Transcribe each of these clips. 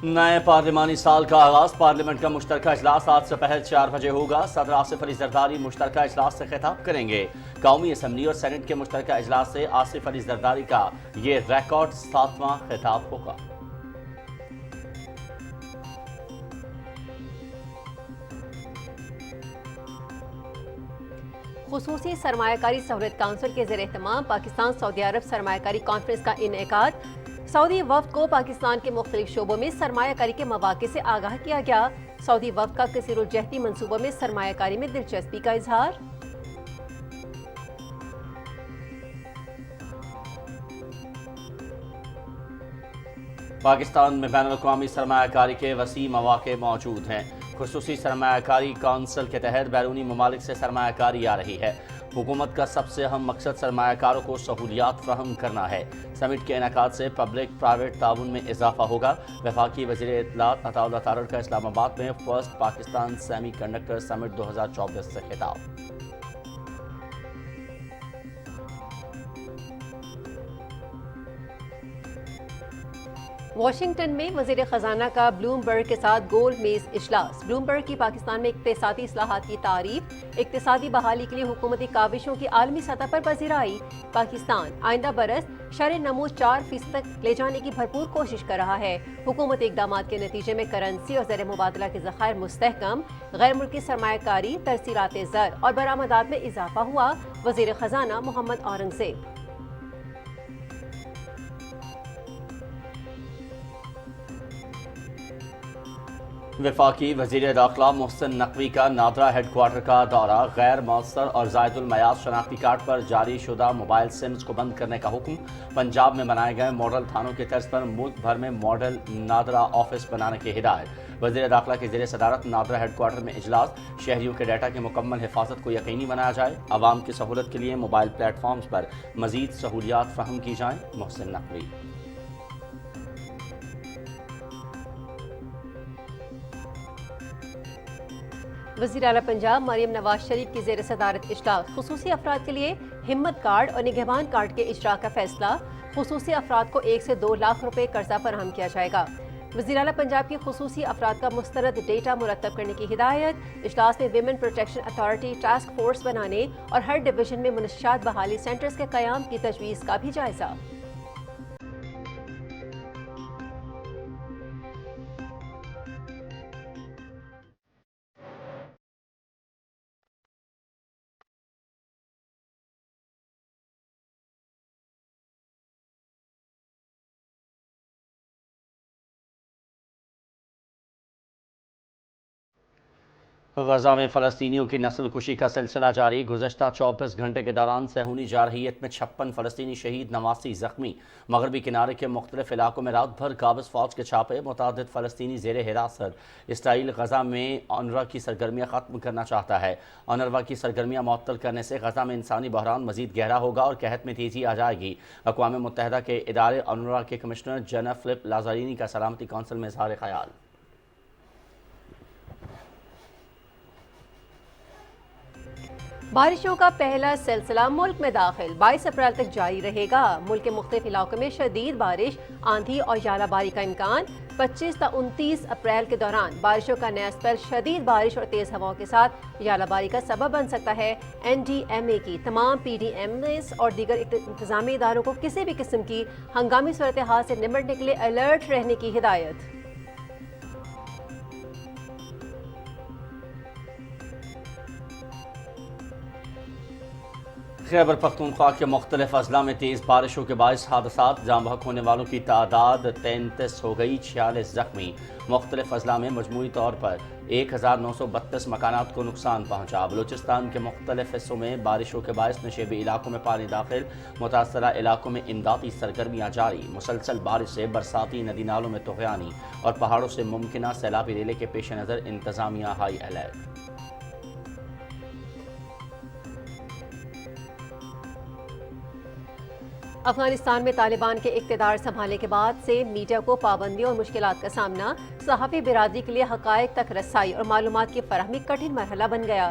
نئے پارلیمانی سال کا آغاز پارلیمنٹ کا مشترکہ اجلاس آج سپہر 4 بجے ہوگا۔ صدر آصف علی زرداری مشترکہ اجلاس سے خطاب کریں گے۔ قومی اسمبلی اور سینٹ کے مشترکہ اجلاس سے آصف علی زرداری کا یہ ریکارڈ 7واں خطاب ہوگا۔ خصوصی سرمایہ کاری سہولت کونسل کے زیر اہتمام پاکستان سعودی عرب سرمایہ کاری کانفرنس کا انعقاد۔ سعودی وفد کو پاکستان کے مختلف شعبوں میں سرمایہ کاری کے مواقع سے آگاہ کیا گیا۔ سعودی وفد کا کثیر الجہتی منصوبوں میں سرمایہ کاری میں دلچسپی کا اظہار۔ پاکستان میں بین الاقوامی سرمایہ کاری کے وسیع مواقع موجود ہیں۔ خصوصی سرمایہ کاری کونسل کے تحت بیرونی ممالک سے سرمایہ کاری آ رہی ہے۔ حکومت کا سب سے اہم مقصد سرمایہ کاروں کو سہولیات فراہم کرنا ہے۔ سمٹ کے انعقاد سے پبلک پرائیویٹ تعاون میں اضافہ ہوگا۔ وفاقی وزیر اطلاعات عطا اللہ تارڑ کا اسلام آباد میں فرسٹ پاکستان سیمی کنڈکٹر سمٹ 2024 سے خطاب۔ واشنگٹن میں وزیر خزانہ کا بلومبرگ کے ساتھ گول میز اجلاس۔ بلومبرگ کی پاکستان میں اقتصادی اصلاحات کی تعریف۔ اقتصادی بحالی کے لیے حکومتی کاوشوں کی عالمی سطح پر پذیرائی۔ پاکستان آئندہ برس شرح نمو 4% تک لے جانے کی بھرپور کوشش کر رہا ہے۔ حکومتی اقدامات کے نتیجے میں کرنسی اور زر مبادلہ کے ذخائر مستحکم، غیر ملکی سرمایہ کاری، ترسیلات زر اور برآمدات میں اضافہ ہوا۔ وزیر خزانہ محمد اورنگزیب۔ وفاقی وزیر داخلہ محسن نقوی کا نادرا ہیڈ کوارٹر کا دورہ۔ غیر مؤثر اور زائد المعیار شناختی کارڈ پر جاری شدہ موبائل سمز کو بند کرنے کا حکم۔ پنجاب میں بنائے گئے ماڈل تھانوں کی طرز پر ملک بھر میں ماڈل نادرا آفس بنانے کی ہدایت۔ وزیر داخلہ کی زیر صدارت نادرا ہیڈ کوارٹر میں اجلاس۔ شہریوں کے ڈیٹا کی مکمل حفاظت کو یقینی بنایا جائے۔ عوام کی سہولت کے لیے موبائل پلیٹ فارمز پر مزید سہولیات فراہم کی جائیں۔ محسن نقوی۔ وزیر اعلیٰ پنجاب مریم نواز شریف کی زیر صدارت اجلاس۔ خصوصی افراد کے لیے ہمت کارڈ اور نگہبان کارڈ کے اجرا کا فیصلہ۔ خصوصی افراد کو 1 سے 2 لاکھ روپے قرضہ فراہم کیا جائے گا۔ وزیر اعلیٰ پنجاب کی خصوصی افراد کا مستند ڈیٹا مرتب کرنے کی ہدایت۔ اجلاس میں women protection authority task force بنانے اور ہر ڈویژن میں منشیات بحالی سینٹرز کے قیام کی تجویز کا بھی جائزہ۔ غزہ میں فلسطینیوں کی نسل کشی کا سلسلہ جاری۔ گزشتہ 24 گھنٹے کے دوران صہیونی جارحیت میں 56 فلسطینی شہید، 89 زخمی۔ مغربی کنارے کے مختلف علاقوں میں رات بھر قابض فوج کے چھاپے، متعدد فلسطینی زیر حراست۔ اسرائیل غزہ میں اونروا کی سرگرمیاں ختم کرنا چاہتا ہے۔ اونروا کی سرگرمیاں معطل کرنے سے غزہ میں انسانی بحران مزید گہرا ہوگا اور قحط میں تیزی آ جائے گی۔ اقوام متحدہ کے ادارے اونروا کے کمشنر جنرل فلپ لازارینی کا سلامتی کونسل میں اظہار خیال۔ بارشوں کا پہلا سلسلہ ملک میں داخل 22 اپریل تک جاری رہے گا۔ ملک کے مختلف علاقوں میں شدید بارش، آندھی اور ژالہ باری کا امکان۔ 25 تا 29 اپریل کے دوران بارشوں کا نیا اسپیل شدید بارش اور تیز ہواؤں کے ساتھ ژالہ باری کا سبب بن سکتا ہے۔ NDMA کی تمام PDMS اور دیگر انتظامی اداروں کو کسی بھی قسم کی ہنگامی صورتحال سے نمٹنے کے لیے الرٹ رہنے کی ہدایت۔ خیبر پختونخوا کے مختلف اضلاع میں تیز بارشوں کے باعث حادثات، جاں بحق ہونے والوں کی تعداد 33 ہو گئی، 46 زخمی۔ مختلف اضلاع میں مجموعی طور پر 1932 مکانات کو نقصان پہنچا۔ بلوچستان کے مختلف حصوں میں بارشوں کے باعث نشیبی علاقوں میں پانی داخل، متاثرہ علاقوں میں امدادی سرگرمیاں جاری۔ مسلسل بارش سے برساتی ندی نالوں میں طغیانی اور پہاڑوں سے ممکنہ سیلابی ریلے کے پیش نظر انتظامیہ ہائی الرٹ۔ افغانستان میں طالبان کے اقتدار سنبھالنے کے بعد سے میڈیا کو پابندیوں اور مشکلات کا سامنا۔ صحافی برادری کے لیے حقائق تک رسائی اور معلومات کی فراہمی کٹھن مرحلہ بن گیا۔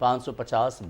550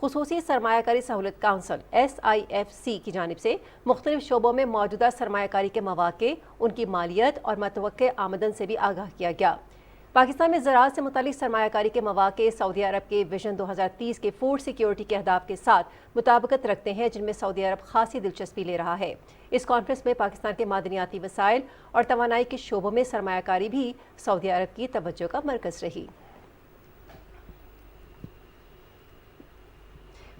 خصوصی سرمایہ کاری سہولت کونسل SIFC کی جانب سے مختلف شعبوں میں موجودہ سرمایہ کاری کے مواقع، ان کی مالیت اور متوقع آمدن سے بھی آگاہ کیا گیا۔ پاکستان میں زراعت سے متعلق سرمایہ کاری کے مواقع سعودی عرب کے ویژن 2030 کے فوڈ سیکیورٹی کے اہداف کے ساتھ مطابقت رکھتے ہیں، جن میں سعودی عرب خاصی دلچسپی لے رہا ہے۔ اس کانفرنس میں پاکستان کے معدنیاتی وسائل اور توانائی کے شعبوں میں سرمایہ کاری بھی سعودی عرب کی توجہ کا مرکز رہی۔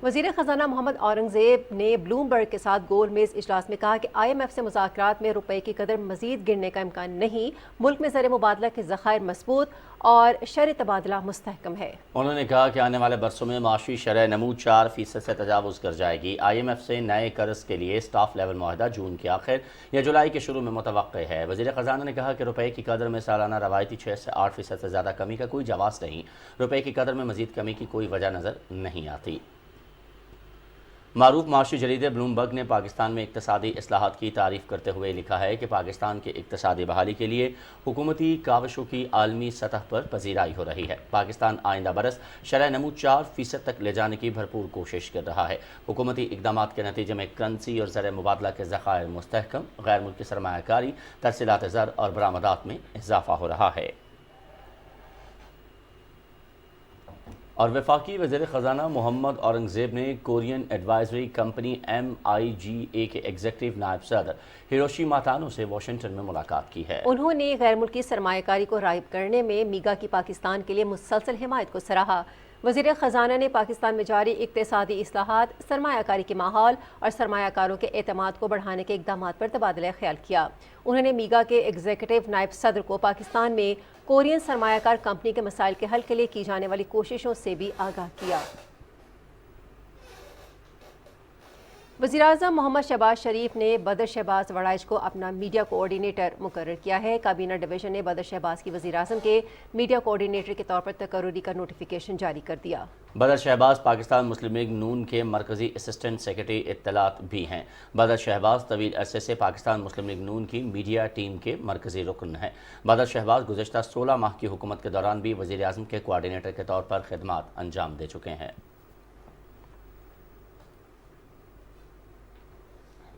وزیر خزانہ محمد اورنگزیب نے بلوم برگ کے ساتھ گول میز اجلاس میں کہا کہ IMF سے مذاکرات میں روپے کی قدر مزید گرنے کا امکان نہیں، ملک میں زر مبادلہ کے ذخائر مضبوط اور شرح تبادلہ مستحکم ہے۔ انہوں نے کہا کہ آنے والے برسوں میں معاشی شرح نمو 4% سے تجاوز کر جائے گی۔ IMF سے نئے قرض کے لیے اسٹاف لیول معاہدہ جون کے آخر یا جولائی کے شروع میں متوقع ہے۔ وزیر خزانہ نے کہا کہ روپے کی قدر میں سالانہ روایتی 6 سے 8% سے زیادہ کمی کا کوئی جواز نہیں، روپے کی قدر میں مزید کمی کی کوئی وجہ نظر نہیں آتی۔ معروف معاشی جریدے بلوم برگ نے پاکستان میں اقتصادی اصلاحات کی تعریف کرتے ہوئے لکھا ہے کہ پاکستان کے اقتصادی بحالی کے لیے حکومتی کاوشوں کی عالمی سطح پر پذیرائی ہو رہی ہے۔ پاکستان آئندہ برس شرح نمو 4% تک لے جانے کی بھرپور کوشش کر رہا ہے۔ حکومتی اقدامات کے نتیجے میں کرنسی اور زر مبادلہ کے ذخائر مستحکم، غیر ملکی سرمایہ کاری، ترسیلات زر اور برآمدات میں اضافہ ہو رہا ہے۔ اور وفاقی وزیر خزانہ محمد اورنگزیب نے کورین ایڈوائزری کمپنی MIGA کے ایگزیکٹو نائب صدر ہیروشی ماتانو سے واشنگٹن میں ملاقات کی ہے۔ انہوں نے غیر ملکی سرمایہ کاری کو راغب کرنے میں میگا کی پاکستان کے لیے مسلسل حمایت کو سراہا۔ وزیر خزانہ نے پاکستان میں جاری اقتصادی اصلاحات، سرمایہ کاری کے ماحول اور سرمایہ کاروں کے اعتماد کو بڑھانے کے اقدامات پر تبادلہ خیال کیا۔ انہوں نے میگا کے ایگزیکٹو نائب صدر کو پاکستان میں کورین سرمایہ کار کمپنی کے مسائل کے حل کے لیے کی جانے والی کوششوں سے بھی آگاہ کیا۔ وزیراعظم محمد شہباز شریف نے بدر شہباز وڑائچ کو اپنا میڈیا کوآرڈینیٹر مقرر کیا ہے۔ کابینہ ڈویژن نے بدر شہباز کی وزیراعظم کے میڈیا کوآرڈینیٹر کے طور پر تقرری کا نوٹیفیکیشن جاری کر دیا۔ بدر شہباز پاکستان مسلم لیگ نون کے مرکزی اسسٹنٹ سیکرٹری اطلاعات بھی ہیں۔ بدر شہباز طویل عرصے سے پاکستان مسلم لیگ نون کی میڈیا ٹیم کے مرکزی رکن ہیں۔ بدر شہباز گزشتہ 16 ماہ کی حکومت کے دوران بھی وزیر اعظم کے کوآرڈینیٹر کے طور پر خدمات انجام دے چکے ہیں۔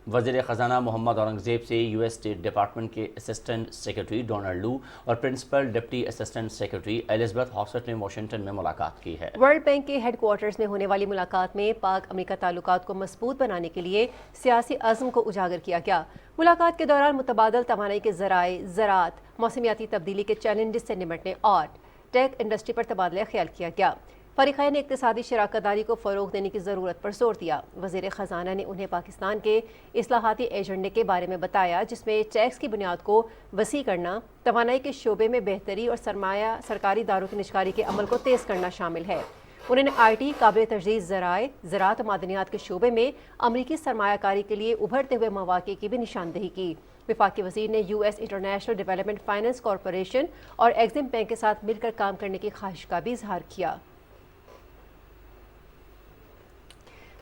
وزیر خزانہ محمد اورنگزیب سے US اسٹیٹ ڈپارٹمنٹ کے اسسٹنٹ سیکرٹری ڈونلڈ لو اور principal deputy assistant secretary Elizabeth Horst نے واشنگٹن میں ملاقات کی ہے۔ ورلڈ بینک کے ہیڈ کوارٹرز میں ہونے والی ملاقات میں پاک امریکہ تعلقات کو مضبوط بنانے کے لیے سیاسی عزم کو اجاگر کیا گیا۔ ملاقات کے دوران متبادل توانائی کے ذرائع، زراعت، موسمیاتی تبدیلی کے چیلنجز سے نمٹنے اور ٹیک انڈسٹری پر تبادلہ خیال کیا گیا۔ فریقین نے اقتصادی شراکت داری کو فروغ دینے کی ضرورت پر زور دیا۔ وزیر خزانہ نے انہیں پاکستان کے اصلاحاتی ایجنڈے کے بارے میں بتایا، جس میں ٹیکس کی بنیاد کو وسیع کرنا، توانائی کے شعبے میں بہتری اور سرکاری داروں کی نجکاری کے عمل کو تیز کرنا شامل ہے۔ انہوں نے IT، قابل تجدید ذرائع، زراعت و معدنیات کے شعبے میں امریکی سرمایہ کاری کے لیے ابھرتے ہوئے مواقع کی بھی نشاندہی کی۔ وفاقی وزیر نے US international development finance corporation اور ایگزم بینک کے ساتھ مل کر کام کرنے کی خواہش کا بھی اظہار کیا۔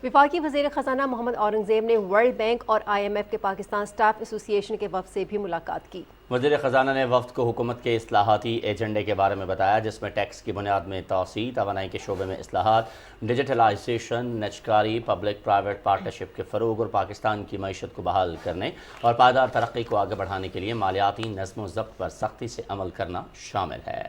وفاقی وزیر خزانہ محمد اورنگزیب نے ورلڈ بینک اور IMF کے پاکستان سٹاف ایسوسی ایشن کے وفد سے بھی ملاقات کی۔ وزیر خزانہ نے وفد کو حکومت کے اصلاحاتی ایجنڈے کے بارے میں بتایا، جس میں ٹیکس کی بنیاد میں توسیع، توانائی کے شعبے میں اصلاحات، ڈیجیٹلائزیشن، نجکاری، پبلک پرائیویٹ پارٹنرشپ کے فروغ اور پاکستان کی معیشت کو بحال کرنے اور پائیدار ترقی کو آگے بڑھانے کے لیے مالیاتی نظم و ضبط پر سختی سے عمل کرنا شامل ہے۔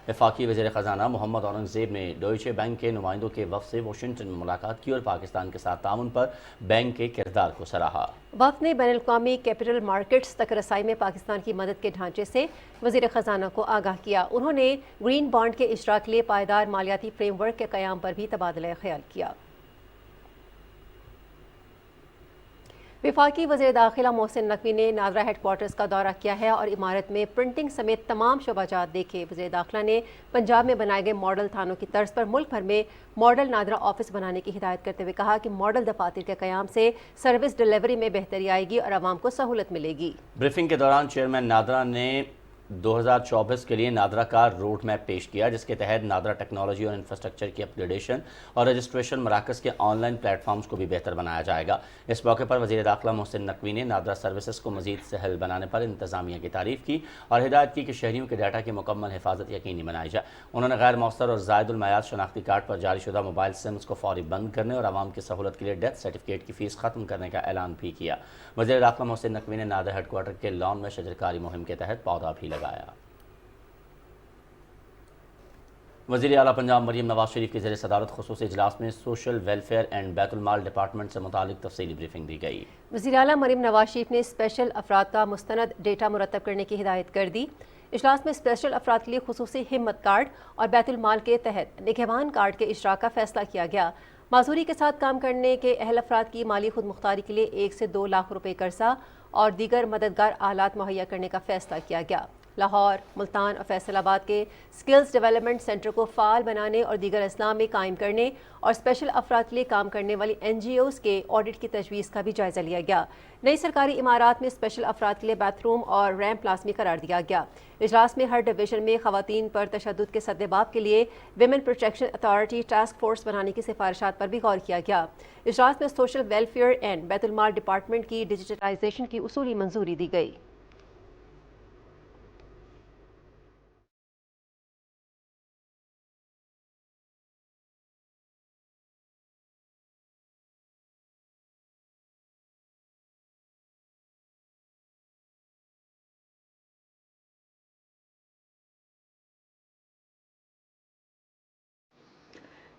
وفاقی وزیر خزانہ محمد اورنگزیب نے ڈوئچے بینک کے نمائندوں کے وفد سے واشنگٹن میں ملاقات کی اور پاکستان کے ساتھ تعاون پر بینک کے کردار کو سراہا۔ وفد نے بین الاقوامی کیپٹل مارکیٹس تک رسائی میں پاکستان کی مدد کے ڈھانچے سے وزیر خزانہ کو آگاہ کیا۔ انہوں نے گرین بانڈ کے اجرا کے لیے پائیدار مالیاتی فریم ورک کے قیام پر بھی تبادلہ خیال کیا۔ وفاقی وزیر داخلہ محسن نقوی نے نادرا ہیڈ کوارٹرز کا دورہ کیا ہے اور عمارت میں پرنٹنگ سمیت تمام شعبہ جات دیکھے۔ وزیر داخلہ نے پنجاب میں بنائے گئے ماڈل تھانوں کی طرز پر ملک بھر میں ماڈل نادرا آفس بنانے کی ہدایت کرتے ہوئے کہا کہ ماڈل دفاتر کے قیام سے سروس ڈیلیوری میں بہتری آئے گی اور عوام کو سہولت ملے گی۔ بریفنگ کے دوران چیئرمین نادرا نے 2024 کے لیے نادرا کا روڈ میپ پیش کیا، جس کے تحت نادرا ٹیکنالوجی اور انفراسٹرکچر کی اپ گریڈیشن اور رجسٹریشن مراکز کے آن لائن پلیٹ فارمز کو بھی بہتر بنایا جائے گا۔ اس موقع پر وزیر داخلہ محسن نقوی نے نادرا سروسز کو مزید سہل بنانے پر انتظامیہ کی تعریف کی اور ہدایت کی کہ شہریوں کے ڈیٹا کی مکمل حفاظت یقینی بنائی جائے۔ انہوں نے غیر مؤثر اور زائد المعیار شناختی کارڈ پر جاری شدہ موبائل سمز کو فوری بند کرنے اور عوام کی سہولت کے لیے ڈیتھ سرٹیفکیٹ کی فیس ختم کرنے کا اعلان بھی کیا۔ وزیر داخلہ محسن نقوی نے نادرا ہیڈ کوارٹر کے لان میں شجرکاری مہم کے تحت پودا بھی لگایا۔ وزیر اعلیٰ پنجاب مریم نواز شریف کی زیر صدارت خصوصی اجلاس میں سوشل ویلفیئر اینڈ بیت المال ڈپارٹمنٹ سے متعلق تفصیلی بریفنگ دی گئی۔ وزیر اعلیٰ مریم نواز شریف نے اسپیشل افراد کا مستند ڈیٹا مرتب کرنے کی ہدایت کر دی۔ اجلاس میں اسپیشل افراد کے لیے خصوصی ہمت کارڈ اور بیت المال کے تحت نگہبان کارڈ کے اجرا کا فیصلہ کیا گیا۔ معذوری کے ساتھ کام کرنے کے اہل افراد کی مالی خود مختاری کے لیے 1 سے 2 لاکھ روپے قرضہ اور دیگر مددگار آلات مہیا کرنے کا فیصلہ کیا گیا۔ لاہور، ملتان اور فیصل آباد کے سکلز ڈیولپمنٹ سینٹر کو فعال بنانے اور دیگر اضلاع میں قائم کرنے اور اسپیشل افراد کے لیے کام کرنے والی NGOs کے آڈٹ کی تجویز کا بھی جائزہ لیا گیا۔ نئی سرکاری عمارات میں اسپیشل افراد کے لیے باتھ روم اور ریمپ لازمی قرار دیا گیا۔ اجلاس میں ہر ڈویژن میں خواتین پر تشدد کے سدباب کے لیے women protection authority task force بنانے کی سفارشات پر بھی غور کیا گیا۔ اجلاس میں سوشل ویلفیئر اینڈ بیت المال ڈپارٹمنٹ کی ڈیجیٹلائزیشن کی اصولی منظوری دی گئی۔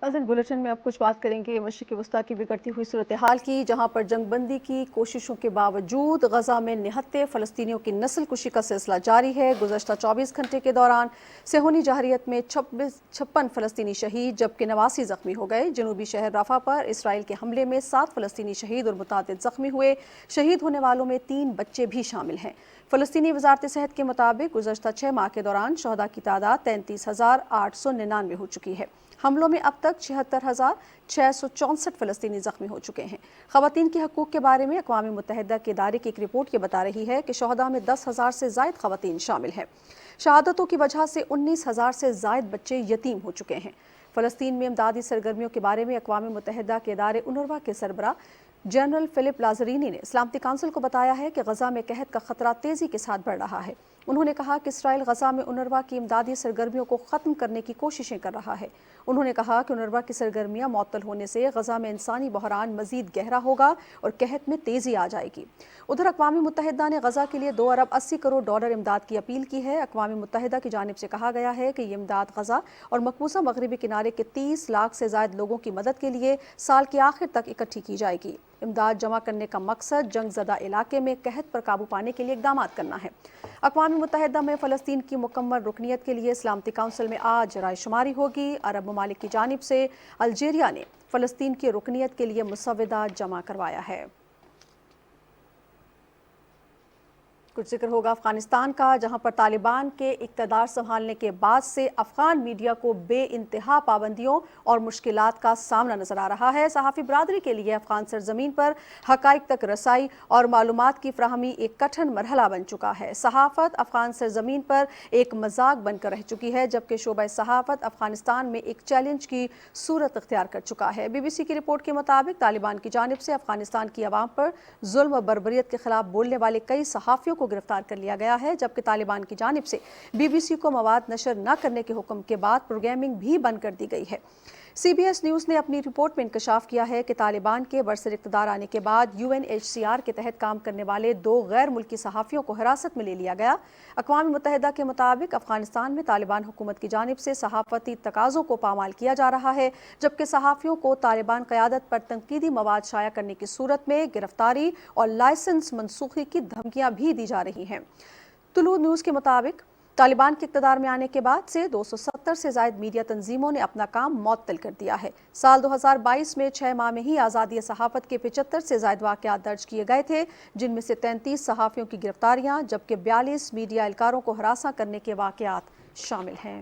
ناظرین، بلیٹن میں اب کچھ بات کریں گے مشرق وسطیٰ کی بگڑتی ہوئی صورتحال کی، جہاں پر جنگ بندی کی کوششوں کے باوجود غزہ میں نہتے فلسطینیوں کی نسل کشی کا سلسلہ جاری ہے۔ گزشتہ 24 گھنٹے کے دوران صہیونی جارحیت میں 56 فلسطینی شہید جبکہ 89 زخمی ہو گئے۔ جنوبی شہر رفح پر اسرائیل کے حملے میں 7 فلسطینی شہید اور متعدد زخمی ہوئے۔ شہید ہونے والوں میں 3 بچے بھی شامل ہیں۔ فلسطینی وزارت صحت کے مطابق گزشتہ 6 ماہ کے دوران شہداء کی تعداد 33,899 ہو چکی ہے۔ حملوں میں اب تک 76,664 فلسطینی زخمی ہو چکے ہیں۔ خواتین کے حقوق کے بارے میں اقوام متحدہ کے ادارے کی ایک رپورٹ یہ بتا رہی ہے کہ شہداء میں 10,000 سے زائد خواتین شامل ہیں۔ شہادتوں کی وجہ سے 19,000 سے زائد بچے یتیم ہو چکے ہیں۔ فلسطین میں امدادی سرگرمیوں کے بارے میں اقوام متحدہ کے ادارے اونروا کے سربراہ جنرل فلپ لازرینی نے سلامتی کونسل کو بتایا ہے کہ غزہ میں قحط کا خطرہ تیزی کے ساتھ بڑھ رہا ہے۔ انہوں نے کہا کہ اسرائیل غزہ میں اونروا کی امدادی سرگرمیوں کو ختم کرنے کی کوششیں کر رہا ہے۔ انہوں نے کہا کہ اونروا کی سرگرمیاں معطل ہونے سے غزہ میں انسانی بحران مزید گہرا ہوگا اور قحط میں تیزی آ جائے گی۔ ادھر اقوام متحدہ نے غزہ کے لیے $2 ارب 80 کروڑ امداد کی اپیل کی ہے۔ اقوام متحدہ کی جانب سے کہا گیا ہے کہ یہ امداد غزہ اور مقبوضہ مغربی کنارے کے 30 لاکھ سے زائد لوگوں کی مدد کے لیے سال کے آخر تک اکٹھی کی جائے گی۔ امداد جمع کرنے کا مقصد جنگ زدہ علاقے میں قحط پر قابو پانے کے لیے اقدامات کرنا ہے۔ اقوام متحدہ میں فلسطین کی مکمل رکنیت کے لیے سلامتی کونسل میں آج رائے شماری ہوگی۔ عرب ممالک کی جانب سے الجیریا نے فلسطین کی رکنیت کے لیے مسودہ جمع کروایا ہے۔ کچھ ذکر ہوگا افغانستان کا، جہاں پر طالبان کے اقتدار سنبھالنے کے بعد سے افغان میڈیا کو بے انتہا پابندیوں اور مشکلات کا سامنا نظر آ رہا ہے۔ صحافی برادری کے لیے افغان سرزمین پر حقائق تک رسائی اور معلومات کی فراہمی ایک کٹھن مرحلہ بن چکا ہے۔ صحافت افغان سرزمین پر ایک مذاق بن کر رہ چکی ہے، جبکہ شعبہ صحافت افغانستان میں ایک چیلنج کی صورت اختیار کر چکا ہے۔ BBC کی رپورٹ کے مطابق طالبان کی جانب سے افغانستان کی عوام پر ظلم و بربریت کے خلاف بولنے والے کئی صحافیوں کو گرفتار کر لیا گیا ہے، جبکہ طالبان کی جانب سے BBC کو مواد نشر نہ کرنے کے حکم کے بعد پروگرامنگ بھی بند کر دی گئی ہے۔ CBS نیوز نے اپنی رپورٹ میں انکشاف کیا ہے کہ طالبان کے برسر اقتدار آنے کے بعد UNHCR کے تحت کام کرنے والے 2 غیر ملکی صحافیوں کو حراست میں لے لیا گیا۔ اقوام متحدہ کے مطابق افغانستان میں طالبان حکومت کی جانب سے صحافتی تقاضوں کو پامال کیا جا رہا ہے، جبکہ صحافیوں کو طالبان قیادت پر تنقیدی مواد شائع کرنے کی صورت میں گرفتاری اور لائسنس منسوخی کی دھمکیاں بھی دی جا رہی ہیں۔ طلوع نیوز کے مطابق طالبان کے اقتدار میں آنے کے بعد سے 270 سے زائد میڈیا تنظیموں نے اپنا کام معطل کر دیا ہے۔ سال 2022 میں 6 ماہ میں ہی آزادی صحافت کے 75 سے زائد واقعات درج کیے گئے تھے، جن میں سے 33 صحافیوں کی گرفتاریاں جبکہ 42 میڈیا اہلکاروں کو ہراساں کرنے کے واقعات شامل ہیں۔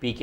PK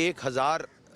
1000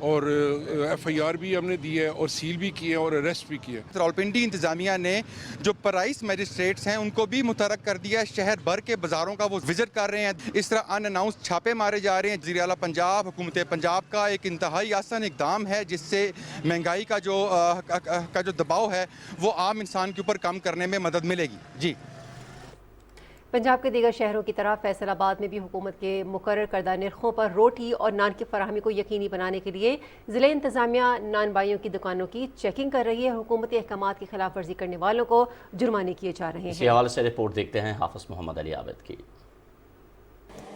اور FIR بھی ہم نے دی ہے اور سیل بھی کی ہے اور اریسٹ بھی کیا ہے۔ راولپنڈی انتظامیہ نے جو پرائس میجسٹریٹس ہیں ان کو بھی متحرک کر دیا ہے، شہر بھر کے بازاروں کا وہ وزٹ کر رہے ہیں، اس طرح ان اناؤنس چھاپے مارے جا رہے ہیں۔ وزیر اعلیٰ پنجاب، حکومت پنجاب کا ایک انتہائی آسان اقدام ہے جس سے مہنگائی کا جو دباؤ ہے وہ عام انسان کے اوپر کم کرنے میں مدد ملے گی۔ جی پنجاب کے دیگر شہروں کی طرح فیصل آباد میں بھی حکومت کے مقرر کردہ نرخوں پر روٹی اور نان کی فراہمی کو یقینی بنانے کے لیے ضلع انتظامیہ نان بائیوں کی دکانوں کی چیکنگ کر رہی ہے۔ حکومتی احکامات کی خلاف ورزی کرنے والوں کو جرمانے کیے جا رہے ہیں۔ اسی حوالے سے رپورٹ دیکھتے ہیں حافظ محمد علی عابد کی۔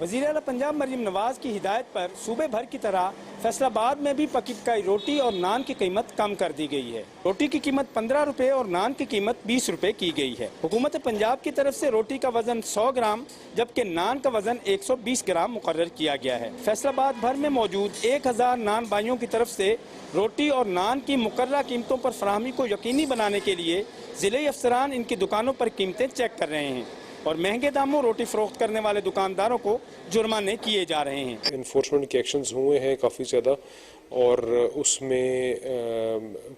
وزیر اعلیٰ پنجاب مریم نواز کی ہدایت پر صوبے بھر کی طرح فیصل آباد میں بھی پکی پکائی روٹی اور نان کی قیمت کم کر دی گئی ہے۔ روٹی کی قیمت 15 روپے اور نان کی قیمت 20 روپے کی گئی ہے۔ حکومت پنجاب کی طرف سے روٹی کا وزن 100 گرام جبکہ نان کا وزن 120 گرام مقرر کیا گیا ہے۔ فیصل آباد بھر میں موجود 1000 نان بھائیوں کی طرف سے روٹی اور نان کی مقررہ قیمتوں پر فراہمی کو یقینی بنانے کے لیے ضلعی افسران ان کی دکانوں پر قیمتیں چیک کر رہے ہیں اور مہنگے داموں روٹی فروخت کرنے والے دکانداروں کو جرمانے کیے جا رہے ہیں۔ انفورسمنٹ کے ایکشنز ہوئے ہیں کافی زیادہ، اور اس میں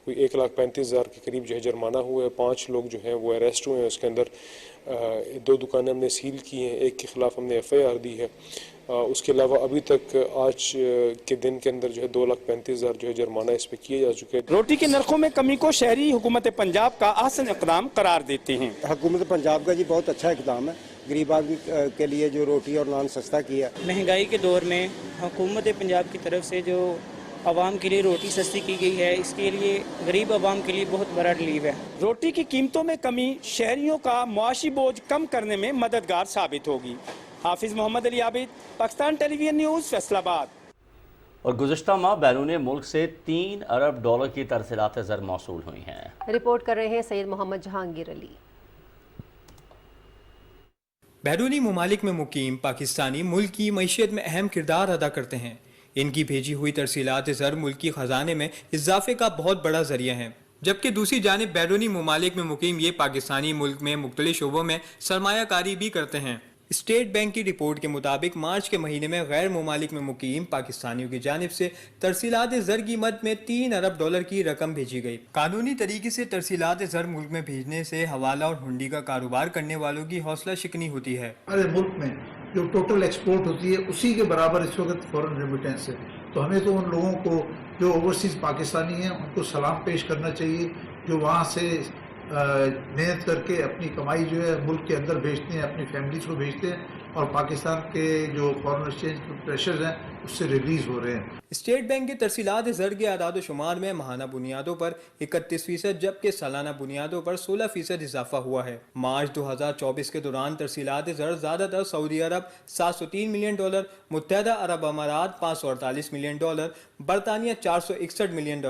کوئی 1,35,000 کے قریب جو ہے جرمانہ ہوا ہے۔ 5 لوگ جو ہیں وہ اریسٹ ہوئے ہیں، اس کے اندر 2 دکانیں ہم نے سیل کی ہیں، ایک کے خلاف ہم نے FIR دی ہے۔ اس کے علاوہ ابھی تک آج کے دن کے اندر جو ہے 2,35,000 جو ہے جرمانہ اس پہ کیے جا چکے ہیں۔ روٹی کے نرخوں میں کمی کو شہری حکومت پنجاب کا احسن اقدام قرار دیتے ہیں۔ حکومت پنجاب کا بہت اچھا اقدام ہے، غریب آدمی کے لیے جو روٹی اور نان سستا کیا۔ مہنگائی کے دور میں حکومت پنجاب کی طرف سے جو عوام کے لیے روٹی سستی کی گئی ہے، اس کے لیے غریب عوام کے لیے بہت بڑا ریلیف ہے۔ روٹی کی قیمتوں میں کمی شہریوں کا معاشی بوجھ کم کرنے میں مددگار ثابت ہوگی۔ حافظ محمد علی عابد، پاکستان ٹیلی ویژن نیوز، فیصل آباد۔ اور گزشتہ ماہ بیرون ملک سے 3 ارب ڈالر کی ترسیلات زر موصول ہوئی ہیں۔ رپورٹ کر رہے ہیں سید محمد جہانگیر علی۔ بیرونی ممالک میں مقیم پاکستانی ملک کی معیشت میں اہم کردار ادا کرتے ہیں۔ ان کی بھیجی ہوئی ترسیلات زر ملکی خزانے میں اضافے کا بہت بڑا ذریعہ ہیں، جبکہ دوسری جانب بیرونی ممالک میں مقیم یہ پاکستانی ملک میں مختلف شعبوں میں سرمایہ کاری بھی کرتے ہیں۔ اسٹیٹ بینک کی رپورٹ کے مطابق مارچ کے مہینے میں غیر ممالک میں مقیم پاکستانیوں کی جانب سے ترسیلات زر کی مد میں 3 ارب ڈالر کی رقم بھیجی گئی۔ قانونی طریقے سے ترسیلات زر ملک میں بھیجنے سے حوالہ اور ہنڈی کا کاروبار کرنے والوں کی حوصلہ شکنی ہوتی ہے۔ ہمارے ملک میں جو ٹوٹل ایکسپورٹ ہوتی ہے اسی کے برابر اس وقت فورن ریمیٹنس ہے، تو ہمیں تو ان لوگوں کو جو اوورسیز پاکستانی ہیں ان کو سلام پیش کرنا چاہیے، جو وہاں سے محنت کر کے اپنی کمائی جو ہے ملک کے اندر بھیجتے ہیں، اپنی فیملیز کو بھیجتے ہیں، اور پاکستان کے جو فارن ایکسچینج پریشرز ہیں اس سے ریلیز ہو رہے ہیں۔ اسٹیٹ بینک کے ترسیلات زر کے اعداد و شمار میں ماہانہ بنیادوں پر 31% جبکہ سالانہ بنیادوں پر 16% اضافہ ہوا ہے۔ مارچ 2024 کے دوران ترسیلات زر زیادہ تر سعودی عرب $703 ملین، متحدہ عرب امارات $548 ملین، برطانیہ $461 ملین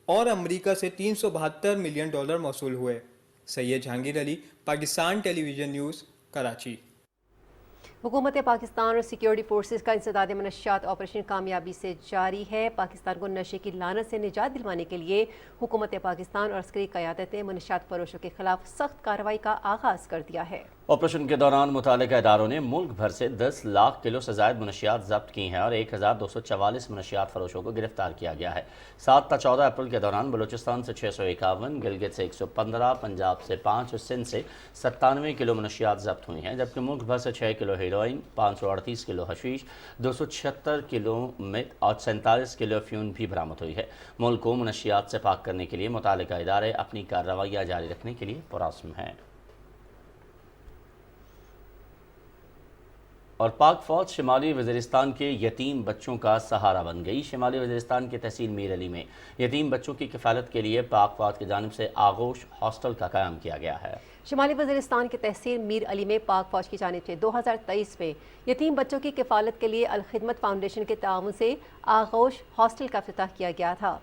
اور امریکہ سے $372 ملین موصول ہوئے۔ سید جہانگیر علی، پاکستان ٹیلی ویژن نیوز، کراچی۔ حکومت پاکستان اور سیکیورٹی فورسز کا انسداد منشیات آپریشن کامیابی سے جاری ہے۔ پاکستان کو نشے کی لعنت سے نجات دلوانے کے لیے حکومت پاکستان اور عسکری قیادت نے منشیات فروشوں کے خلاف سخت کارروائی کا آغاز کر دیا ہے۔ آپریشن کے دوران متعلقہ اداروں نے ملک بھر سے 10 لاکھ کلو سے زائد منشیات ضبط کی ہیں اور 1244 منشیات فروشوں کو گرفتار کیا گیا ہے۔ 7 تا 14 اپریل کے دوران بلوچستان سے 651، گلگت سے 115، پنجاب سے 5 اور سندھ سے 97 کلو منشیات ضبط ہوئی ہیں، جبکہ ملک بھر سے 6 کلو ہیروئن، 538 کلو حشیش، 276 کلو میتھ اور 47 کلو افیون بھی برآمد ہوئی ہے۔ ملک کو منشیات سے پاک کرنے کے لیے متعلقہ ادارے اپنی کارروائیاں جاری رکھنے کے لیے پرعزم ہیں۔ اور پاک فوج شمالی وزیرستان کے یتیم بچوں کا سہارا بن گئی۔ شمالی وزیرستان کے تحصیل میر علی میں یتیم بچوں کی کفالت کے لیے پاک فوج کی جانب سے آغوش ہاسٹل کا قیام کیا گیا ہے۔ شمالی وزیرستان کے تحصیل میر علی میں پاک فوج کی جانب سے 2023 میں یتیم بچوں کی کفالت کے لیے الخدمت فاؤنڈیشن کے تعاون سے آغوش ہاسٹل کا افتتاح کیا گیا تھا۔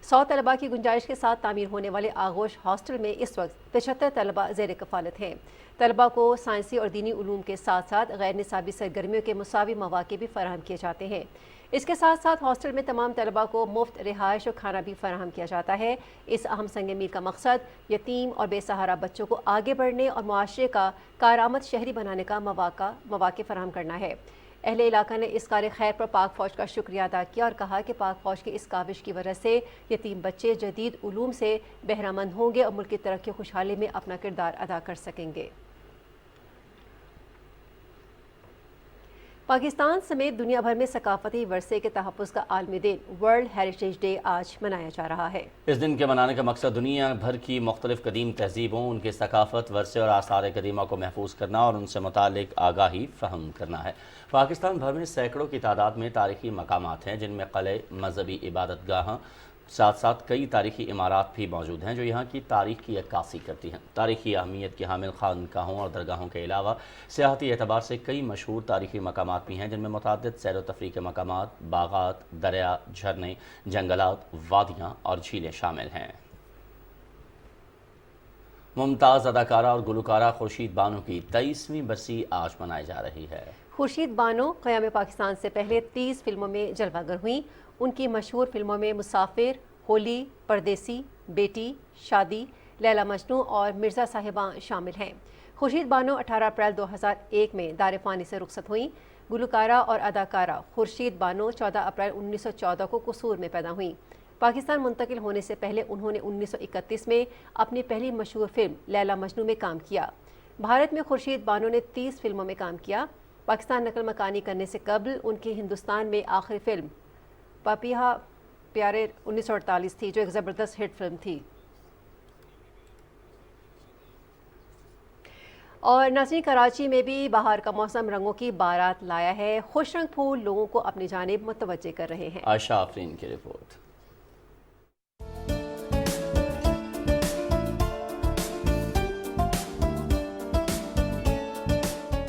100 طلباء کی گنجائش کے ساتھ تعمیر ہونے والے آغوش ہاسٹل میں اس وقت 75 طلباء زیر کفالت ہیں۔ طلباء کو سائنسی اور دینی علوم کے ساتھ ساتھ غیر نصابی سرگرمیوں کے مساوی مواقع بھی فراہم کیے جاتے ہیں۔ اس کے ساتھ ساتھ ہاسٹل میں تمام طلباء کو مفت رہائش اور کھانا بھی فراہم کیا جاتا ہے۔ اس اہم سنگ میل کا مقصد یتیم اور بے سہارا بچوں کو آگے بڑھنے اور معاشرے کا کارآمد شہری بنانے کا مواقع فراہم کرنا ہے۔ اہل علاقہ نے اس کار خیر پر پاک فوج کا شکریہ ادا کیا اور کہا کہ پاک فوج کی اس کاوش کی وجہ سے یتیم بچے جدید علوم سے بہرہ مند ہوں گے اور ملک کی ترقی و خوشحالی میں اپنا کردار ادا کر سکیں گے۔ پاکستان سمیت دنیا بھر میں ثقافتی ورثے کے تحفظ کا عالمی دن ورلڈ ہیریٹیج ڈے آج منایا جا رہا ہے۔ اس دن کے منانے کا مقصد دنیا بھر کی مختلف قدیم تہذیبوں، ان کی ثقافت، ورثے اور آثار قدیمہ کو محفوظ کرنا اور ان سے متعلق آگاہی فراہم کرنا ہے۔ پاکستان بھر میں سینکڑوں کی تعداد میں تاریخی مقامات ہیں جن میں قلعے، مذہبی عبادت گاہیں، ساتھ ساتھ کئی تاریخی عمارات بھی موجود ہیں جو یہاں کی تاریخ کی عکاسی کرتی ہیں۔ تاریخی اہمیت کی حامل خانقاہوں اور درگاہوں کے علاوہ سیاحتی اعتبار سے کئی مشہور تاریخی مقامات بھی ہیں جن میں متعدد سیر و تفریح کے مقامات، باغات، دریا، جھرنے، جنگلات، وادیاں اور جھیلیں شامل ہیں۔ ممتاز اداکارہ اور گلوکارہ خورشید بانو کی 23ویں برسی آج منائی جا رہی ہے۔ خورشید بانو قیام پاکستان سے پہلے 30 فلموں میں جلوہ گر ہوئیں۔ ان کی مشہور فلموں میں مسافر، ہولی، پردیسی، بیٹی، شادی، لیلا مجنو اور مرزا صاحباں شامل ہیں۔ خورشید بانو 18 اپریل 2001 میں دار فانی سے رخصت ہوئیں۔ گلوکارہ اور اداکارہ خورشید بانو 14 اپریل 1914 کو قصور میں پیدا ہوئیں۔ پاکستان منتقل ہونے سے پہلے انہوں نے 1931 میں اپنی پہلی مشہور فلم لیلا مجنو میں کام کیا۔ بھارت میں خورشید بانو نے 30 فلموں میں کام کیا۔ پاکستان نقل مکانی کرنے سے قبل ان کی ہندوستان میں آخری فلم پاپیہا پیارے 1948 تھی جو ایک زبردست ہٹ فلم تھی۔ اور ناظرین، کراچی میں بھی بہار کا موسم رنگوں کی بارات لایا ہے۔ خوش رنگ پھول لوگوں کو اپنی جانب متوجہ کر رہے ہیں۔ عائشہ آفرین کی رپورٹ۔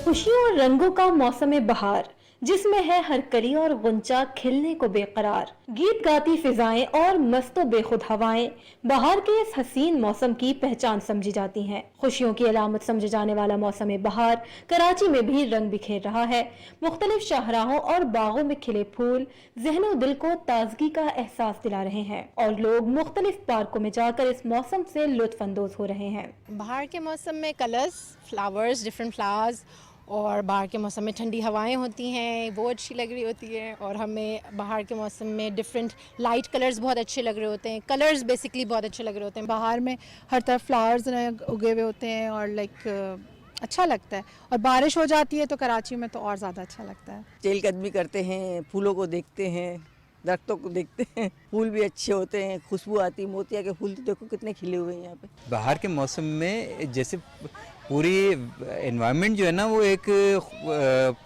خوشیوں اور رنگوں کا موسم بہار جس میں ہے ہر کلی اور غنچہ کھلنے کو بے قرار، گیت گاتی فضائیں اور مست و بے خود ہوائیں بہار کے اس حسین موسم کی پہچان سمجھی جاتی ہیں۔ خوشیوں کی علامت سمجھے جانے والا موسم بہار کراچی میں بھی رنگ بکھیر رہا ہے۔ مختلف شاہراہوں اور باغوں میں کھلے پھول ذہن و دل کو تازگی کا احساس دلا رہے ہیں اور لوگ مختلف پارکوں میں جا کر اس موسم سے لطف اندوز ہو رہے ہیں۔ بہار کے موسم میں کلرز، فلاورز، ڈفرینٹ فلاورز، اور بہار کے موسم میں ٹھنڈی ہوائیں ہوتی ہیں، وہ اچھی لگ رہی ہوتی ہیں، اور ہمیں بہار کے موسم میں ڈفرینٹ لائٹ کلرز بہت اچھے لگ رہے ہوتے ہیں، کلرز بیسکلی بہت اچھے لگ رہے ہوتے ہیں۔ بہار میں ہر طرف فلاورز اگے ہوئے ہوتے ہیں اور لائک اچھا لگتا ہے، اور بارش ہو جاتی ہے تو کراچی میں تو اور زیادہ اچھا لگتا ہے۔ چہل قدمی کرتے ہیں، پھولوں کو دیکھتے ہیں، درختوں کو دیکھتے ہیں، پھول بھی اچھے ہوتے ہیں، خوشبو آتی، موتیا کے پھول تو دیکھو کتنے کھلے ہوئے ہیں یہاں پہ۔ بہار کے موسم میں جیسے پوری انوائرمنٹ جو ہے نا وہ ایک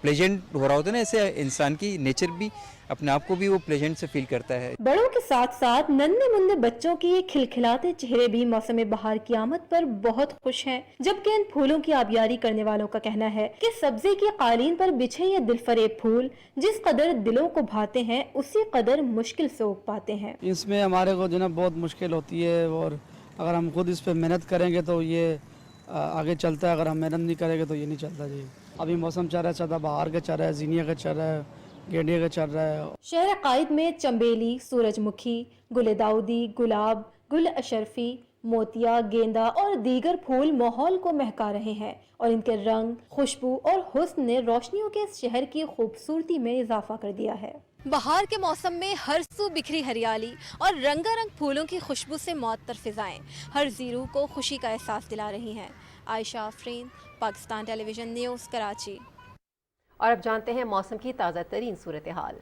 پلیجنٹ ہو رہا ہوتا ہے نا، ایسے انسان کی نیچر بھی اپنے آپ کو بھی وہ پلیجنٹ سے فیل کرتا ہے۔ بڑوں کے ساتھ ساتھ ننھے منھے بچوں کی کھلکھلاتے چہرے بھی موسم بہار کی آمد پر بہت خوش ہیں، جبکہ ان پھولوں کی آبیاری کرنے والوں کا کہنا ہے کہ سبزے کی قالین پر بچھے یہ دل فریب پھول جس قدر دلوں کو بھاتے ہیں اسی قدر مشکل سے اگ پاتے ہیں۔ اس میں ہمارے کو جو نا بہت مشکل ہوتی ہے، اور اگر ہم خود اس پہ محنت کریں گے تو یہ آگے چلتا ہے، اگر ہم محنت نہیں کریں گے تو یہ نہیں چلتا جی۔ ابھی موسم چل رہا ہے سدا بہار کا چل رہا ہے، زینیا کا چل رہا ہے، گینڈے کا چل رہا ہے۔ شہر قائد میں چمبیلی، سورج مکھی، گل داؤدی، گلاب، گل اشرفی، موتیا، گیندا اور دیگر پھول ماحول کو مہکا رہے ہیں اور ان کے رنگ، خوشبو اور حسن نے روشنیوں کے اس شہر کی خوبصورتی میں اضافہ کر دیا ہے۔ بہار کے موسم میں ہر سو بکھری ہریالی اور رنگا رنگ پھولوں کی خوشبو سے معطر فضائیں ہر زیرو کو خوشی کا احساس دلا رہی ہیں۔ عائشہ آفرین، پاکستان ٹیلی ویژن نیوز، کراچی۔ اور اب جانتے ہیں موسم کی تازہ ترین صورتحال۔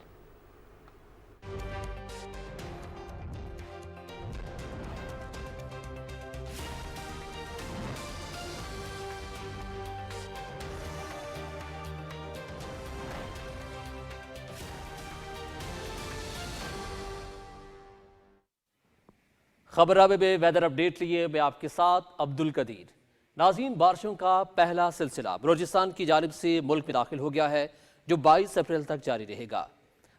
خبر رابع میں ویدر اپڈیٹ لیے میں آپ کے ساتھ عبد القدیر۔ ناظرین، بارشوں کا پہلا سلسلہ بلوچستان کی جانب سے ملک میں داخل ہو گیا ہے جو 22 اپریل تک جاری رہے گا۔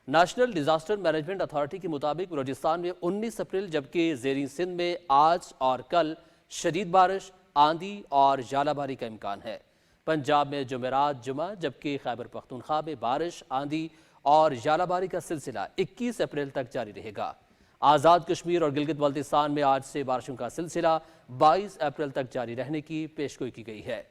نیشنل ڈیزاسٹر مینجمنٹ اتھارٹی کے مطابق بلوچستان میں 19 اپریل جبکہ زیریں سندھ میں آج اور کل شدید بارش، آندھی اور ژالہ باری کا امکان ہے۔ پنجاب میں جمعرات جمعہ جبکہ خیبر پختونخوا میں بارش، آندھی اور ژالہ باری کا سلسلہ 21 اپریل تک جاری رہے گا۔ آزاد کشمیر اور گلگت بلتستان میں آج سے بارشوں کا سلسلہ 22 اپریل تک جاری رہنے کی پیشگوئی کی گئی ہے۔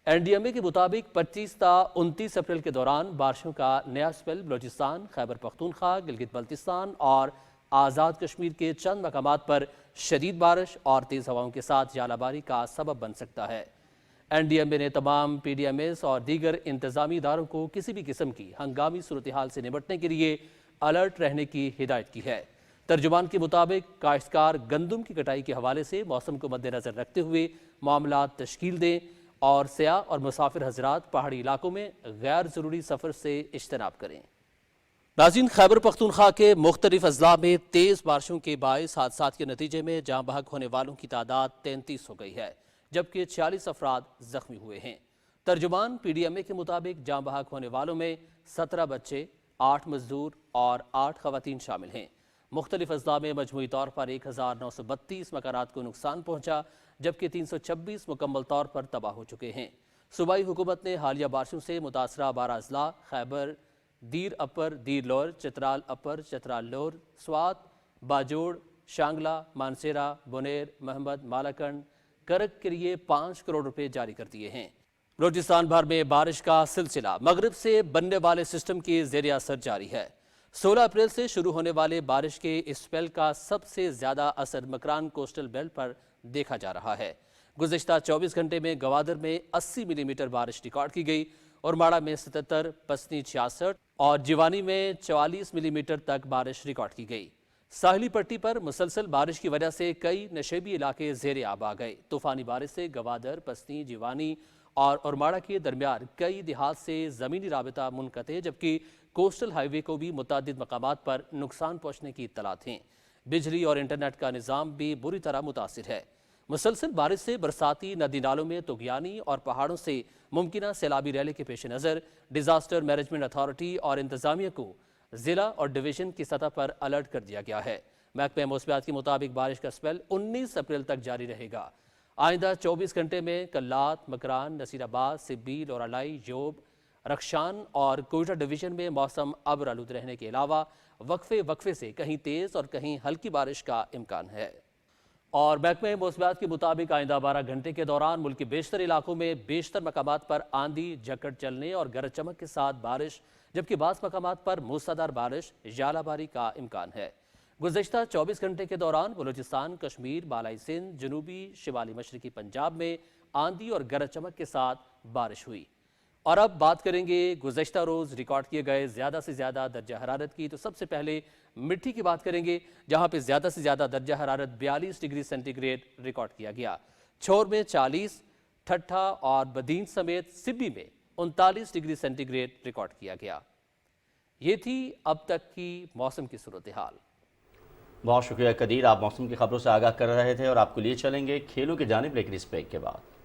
NDMA کے مطابق 25 تا 29 اپریل کے دوران بارشوں کا نیا سپیل بلوچستان، خیبر پختونخوا، گلگت بلتستان اور آزاد کشمیر کے چند مقامات پر شدید بارش اور تیز ہواؤں کے ساتھ ژالہ باری کا سبب بن سکتا ہے۔ NDMA نے تمام PDMS اور دیگر انتظامی اداروں کو کسی بھی قسم کی ہنگامی صورتحال سے نمٹنے کے لیے الرٹ رہنے کی ہدایت کی ہے۔ ترجمان کے مطابق کاشتکار گندم کی کٹائی کے حوالے سے موسم کو مد نظر رکھتے ہوئے معاملات تشکیل دیں اور سیاح اور مسافر حضرات پہاڑی علاقوں میں غیر ضروری سفر سے اجتناب کریں۔ ناظرین، خیبر پختونخوا کے مختلف اضلاع میں تیز بارشوں کے باعث حادثات کے نتیجے میں جاں بحق ہونے والوں کی تعداد 33 ہو گئی ہے، جبکہ 46 افراد زخمی ہوئے ہیں۔ ترجمان PDMA کے مطابق جاں بحق ہونے والوں میں 17 بچے، 8 مزدور اور 8 خواتین شامل ہیں۔ مختلف اضلاع میں مجموعی طور پر 1932 مکانات کو نقصان پہنچا، جبکہ 326 مکمل طور پر تباہ ہو چکے ہیں۔ صوبائی حکومت نے حالیہ بارشوں سے متاثرہ 12 اضلاع خیبر، دیر اپر، دیر لور، چترال اپر، چترال لور، سوات، باجوڑ، شانگلہ، مانسیرہ، بنیر، محمد، مالاکنڈ، کرک کے لیے 5 کروڑ روپے جاری کر دیے ہیں۔ بلوچستان بھر میں بارش کا سلسلہ مغرب سے بننے والے سسٹم کے زیر اثر جاری ہے۔ 16 اپریل سے شروع ہونے والے بارش کے اس سپیل کا سب سے زیادہ اثر مکران کوسٹل بیلٹ پر دیکھا جا رہا ہے۔ گزشتہ 24 گھنٹے میں گوادر میں 80 ملی میٹر بارش ریکارڈ کی گئی اور ماڑا میں 77، پسنی 66 اور جیوانی میں 44 ملی میٹر تک بارش ریکارڈ کی گئی۔ ساحلی پٹی پر مسلسل بارش کی وجہ سے کئی نشیبی علاقے زیر آب آ گئے۔ طوفانی بارش سے گوادر، پسنی، جیوانی اور اورماڑا کے درمیان کئی دیہات سے زمینی رابطہ منقطع، جبکہ کوسٹل ہائی وے کو بھی متعدد مقامات پر نقصان پہنچنے کی اطلاعات ہیں۔ بجلی اور انٹرنیٹ کا نظام بھی بری طرح متاثر ہے۔ مسلسل بارش سے برساتی ندی نالوں میں طغیانی اور پہاڑوں سے ممکنہ سیلابی ریلے کے پیش نظر ڈیزاسٹر مینجمنٹ اتھارٹی اور انتظامیہ کو ضلع اور ڈویژن کی سطح پر الرٹ کر دیا گیا ہے۔ محکمہ موسمیات کے مطابق بارش کا سپیل 19 اپریل تک جاری رہے گا۔ آئندہ 24 گھنٹے میں کلات، مکران، نصیر آباد، سبی، لورالائی، جوب، رخشان اور کوئٹہ ڈویژن میں موسم ابر آلود رہنے کے علاوہ وقفے سے کہیں تیز اور کہیں ہلکی بارش کا امکان ہے۔ اور محکمہ موسمیات کے مطابق آئندہ 12 گھنٹے کے دوران ملک کے بیشتر علاقوں میں بیشتر مقامات پر آندھی، جھکڑ چلنے اور گرج چمک کے ساتھ بارش، جبکہ بعض مقامات پر موسلادھار بارش، ژالہ باری کا امکان ہے۔ گزشتہ 24 گھنٹے کے دوران بلوچستان، کشمیر، بالائی سندھ، جنوبی شمالی مشرقی پنجاب میں آندھی اور گرج چمک کے ساتھ بارش ہوئی۔ اور اب بات کریں گے گزشتہ روز ریکارڈ کیے گئے زیادہ سے زیادہ درجہ حرارت کی۔ تو سب سے پہلے مٹھی کی بات کریں گے، جہاں پہ زیادہ سے زیادہ درجہ حرارت 42 ڈگری سینٹی گریڈ ریکارڈ کیا گیا۔ چھور میں 40، ٹھٹھا اور بدین سمیت سبی میں 39 ڈگری سینٹی گریڈ ریکارڈ کیا گیا۔ یہ تھی اب تک کی موسم کی صورتحال۔ بہت شکریہ قدیر، آپ موسم کی خبروں سے آگاہ کر رہے تھے اور آپ کو لیے چلیں گے کھیلوں کی جانب، لیکن اس بریک کے بعد۔